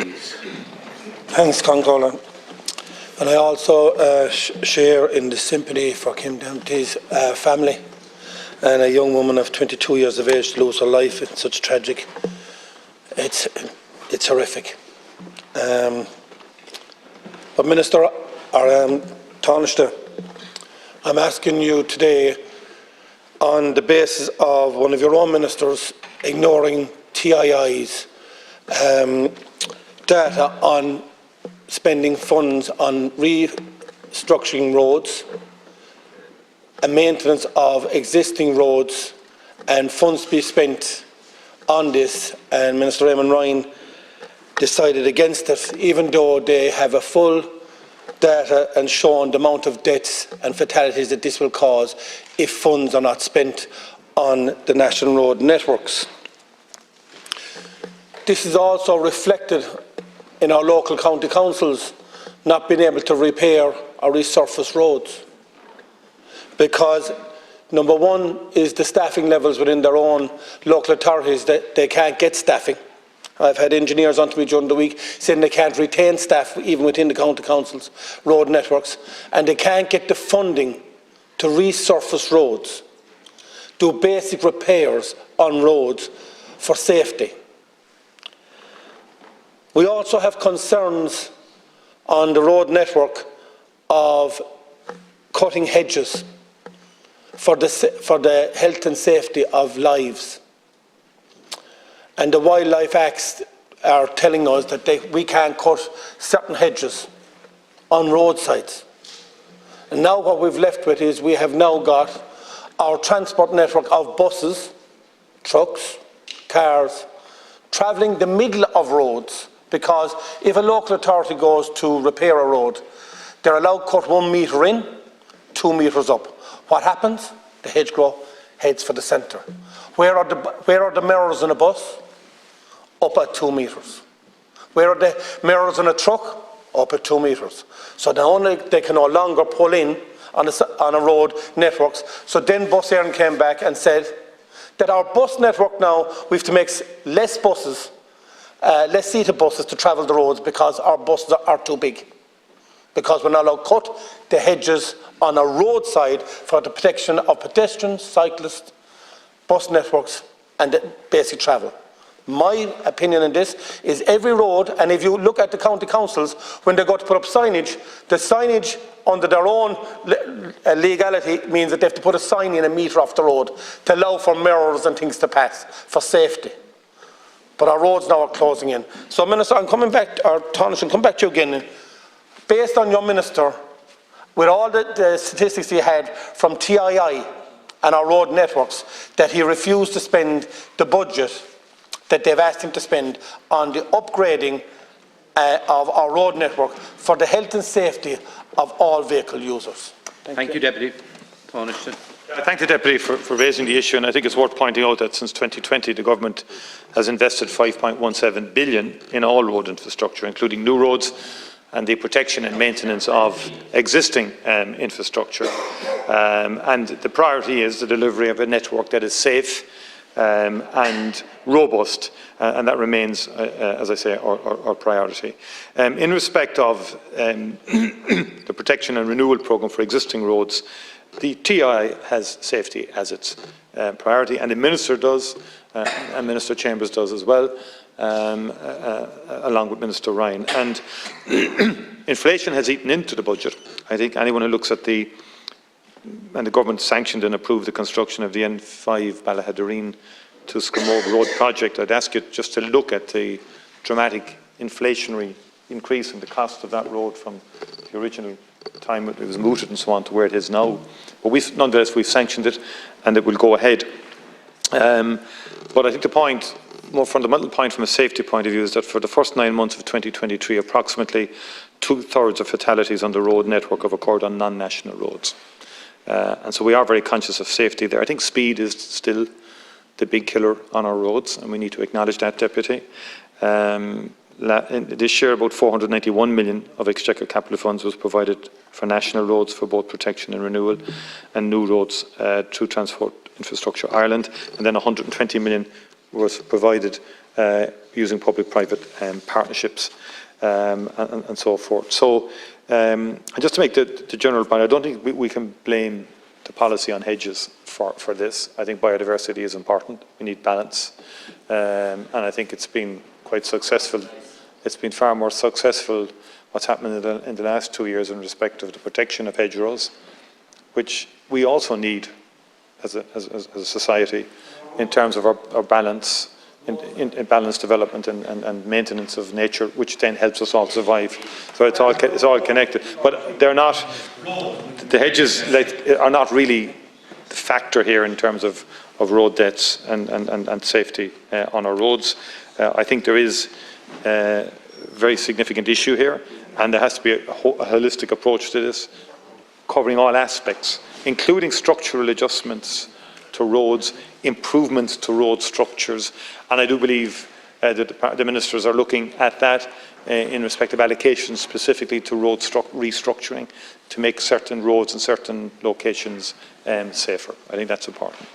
please. Thanks, Concola. And I also share in the sympathy for Kim Dempsey's family and a young woman of 22 years of age to lose her life in such tragic. It's horrific. But Minister, Taoiseach, I'm asking you today, on the basis of one of your own ministers ignoring TII's data on spending funds on restructuring roads and maintenance of existing roads, and funds to be spent on this, and Minister Raymond Ryan decided against it, even though they have a full data and shown the amount of deaths and fatalities that this will cause if funds are not spent on the national road networks. This is also reflected in our local county councils not being able to repair or resurface roads, because number one is the staffing levels within their own local authorities, that they can't get staffing. I've had engineers on to me during the week saying they can't retain staff even within the county councils' road networks, and they can't get the funding to resurface roads, do basic repairs on roads for safety. We also have concerns on the road network of cutting hedges for the health and safety of lives. And the Wildlife Acts are telling us that we can't cut certain hedges on roadsides. And now what we've left with is we have now got our transport network of buses, trucks, cars, travelling the middle of roads, because if a local authority goes to repair a road, they're allowed to cut 1 metre in, 2 metres up. What happens? The hedgerow heads for the centre. Where are the mirrors in a bus? Up at 2 metres. Where are the mirrors in a truck? Up at 2 metres. So they can no longer pull in on a road networks. So then Bus Éireann came back and said that our bus network now, we have to make less buses, less seated buses to travel the roads, because our buses are too big. Because we're not allowed to cut the hedges on a roadside for the protection of pedestrians, cyclists, bus networks and basic travel. My opinion on this is every road, and if you look at the county councils, when they go to put up signage, the signage under their own legality means that they have to put a sign in 1 metre off the road to allow for mirrors and things to pass for safety. But our roads now are closing in. So, Minister, I'm coming back, or Taoiseach, I'll come back to you again. Based on your minister, with all the statistics he had from TII and our road networks, that he refused to spend the budget that they've asked him to spend on the upgrading of our road network for the health and safety of all vehicle users. Thank you, Deputy. Taoiseach. I thank the Deputy for raising the issue, and I think it's worth pointing out that since 2020 the Government has invested €5.17 billion in all road infrastructure, including new roads and the protection and maintenance of existing infrastructure. And the priority is the delivery of a network that is safe and robust, and that remains, as I say, our priority. In respect of the protection and renewal programme for existing roads, the TI has safety as its priority, and the Minister does, and Minister Chambers does as well, along with Minister Ryan. And inflation has eaten into the budget. I think anyone who looks at and the Government sanctioned and approved the construction of the N5 Ballahaddereen to Scamogue Road project, I'd ask you just to look at the dramatic inflationary increase in the cost of that road from the original time it was mooted and so on to where it is now. But nonetheless, we've sanctioned it and it will go ahead. But I think the point, more fundamental point from a safety point of view, is that for the first 9 months of 2023, approximately 2/3 of fatalities on the road network have occurred on non-national roads. And so we are very conscious of safety there. I think speed is still the big killer on our roads, and we need to acknowledge that, Deputy. This year, about 491 million of Exchequer capital funds was provided for national roads for both protection and renewal, and new roads through Transport Infrastructure Ireland, and then 120 million was provided using public-private partnerships and so forth. So, and just to make the general point, I don't think we can blame the policy on hedges for this. I think biodiversity is important. We need balance. And I think it's been quite successful. It's been far more successful what's happened in the last 2 years in respect of the protection of hedgerows, which we also need as a society in terms of our balance, in balanced development and maintenance of nature, which then helps us all survive. So it's all connected. But they're not, the hedges are not really the factor here in terms of road deaths and safety on our roads. I think there is a very significant issue here, and there has to be a holistic approach to this, covering all aspects, including structural adjustments to roads, improvements to road structures, and I do believe that the ministers are looking at that in respect of allocations specifically to road restructuring to make certain roads in certain locations safer. I think that's important.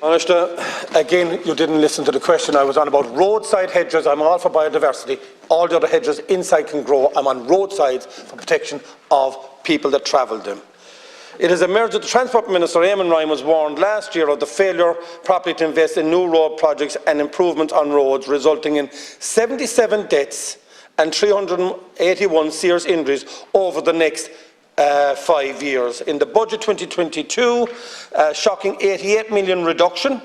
Oireachtas, again, you didn't listen to the question. I was on about roadside hedges. I'm all for biodiversity. All the other hedges inside can grow. I'm on roadsides for protection of people that travel them. It has emerged that the Transport Minister, Eamon Ryan, was warned last year of the failure properly to invest in new road projects and improvements on roads, resulting in 77 deaths and 381 serious injuries over the next 5 years. In the budget 2022, shocking 88 million reduction,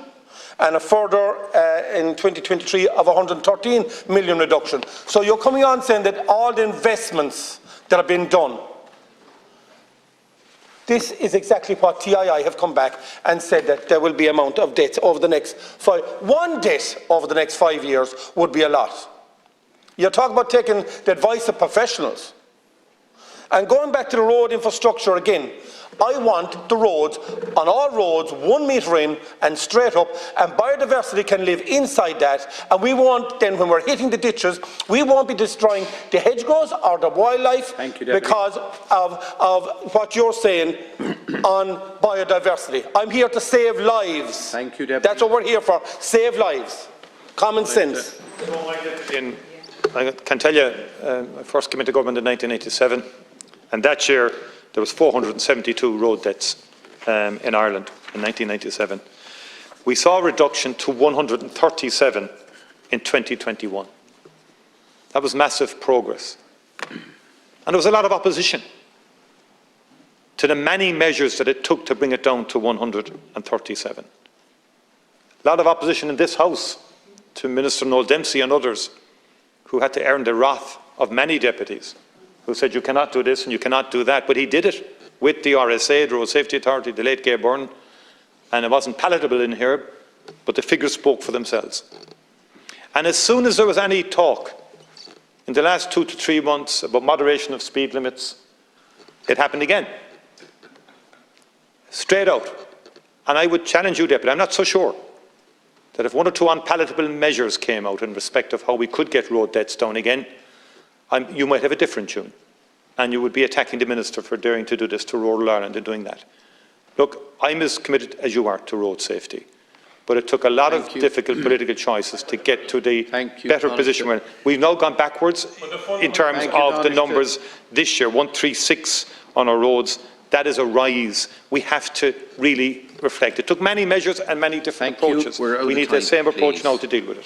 and a further in 2023 of 113 million reduction. So you're coming on saying that all the investments that have been done, this is exactly what TII have come back and said, that there will be amount of deaths over the next 5. One death over the next 5 years would be a lot. You're talking about taking the advice of professionals. And going back to the road infrastructure again, I want the roads, on all roads, 1 metre in and straight up, and biodiversity can live inside that, and we won't then, when we're hitting the ditches, we won't be destroying the hedgerows or the wildlife because of what you're saying on biodiversity. I'm here to save lives. Thank you, Deputy. That's what we're here for, save lives. Common sense. I can tell you, I first came into government in 1987, and that year there was 472 road deaths in Ireland in 1997. We saw a reduction to 137 in 2021. That was massive progress. And there was a lot of opposition to the many measures that it took to bring it down to 137. A lot of opposition in this House to Minister Noel Dempsey and others who had to earn the wrath of many deputies who said you cannot do this and you cannot do that, but he did it with the RSA, the Road Safety Authority, the late Gay Byrne, and it wasn't palatable in here, but the figures spoke for themselves. And as soon as there was any talk in the last 2 to 3 months about moderation of speed limits, it happened again. Straight out. And I would challenge you, Deputy, I'm not so sure that if 1 or 2 unpalatable measures came out in respect of how we could get road deaths down again, you might have a different tune, and you would be attacking the Minister for daring to do this to rural Ireland and doing that. Look, I'm as committed as you are to road safety, but it took a lot of difficult political choices to get to the better position where we've now gone backwards in terms of the numbers this year, 136 on our roads. That is a rise. We have to really reflect. It took many measures and many different approaches. We need the same approach now to deal with it.